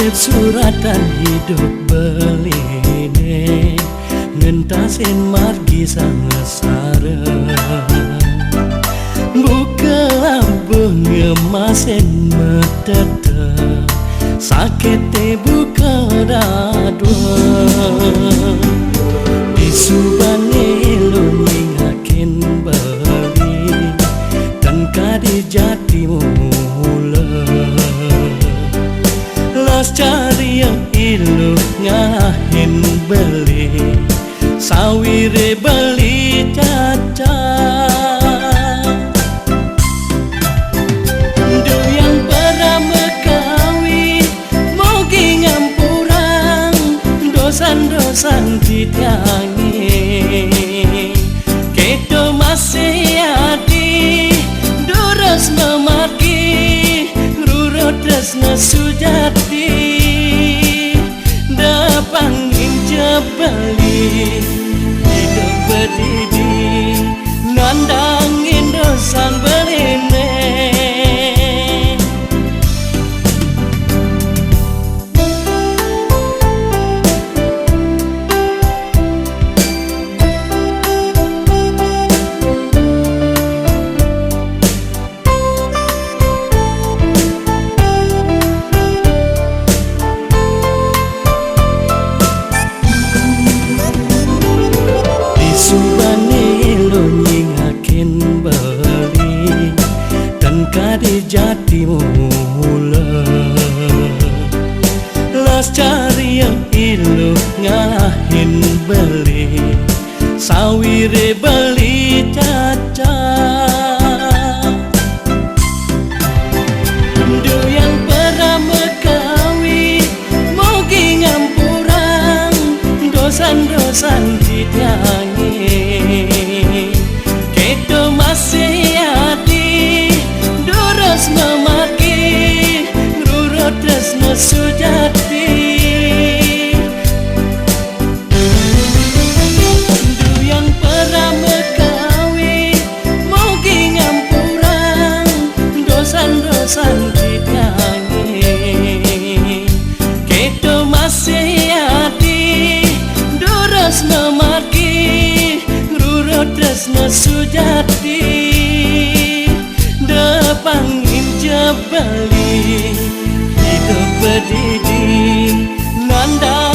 urip suratan hidup beline ngentasin margi sangasara buka lambung ngemasin meteta sakete buka dadua disubane lu nyingakin bali dan kadi jati mula las cari yang ilu ngahin beli sawire beli caca do yang pernah mekawi mogi ngampurang dosan-dosan ditiangi kedo masih hati duras memaki rurotresna sujati dapangin jebali hidup berdidi nandangin dosan beline kadi jati mula las cari yang ilu ngahin beli sawire beli caca do yang pernah mekawi mogi ngampurang dosan-dosan ditiangi kedo masih hati memaki rurotresna sujati du yang pernah mekawi mogi ngampurang dosan-dosan ditiangi kedo masih hati duras memaki rurotresna sujati dapangin jebali hidup berdidi nanda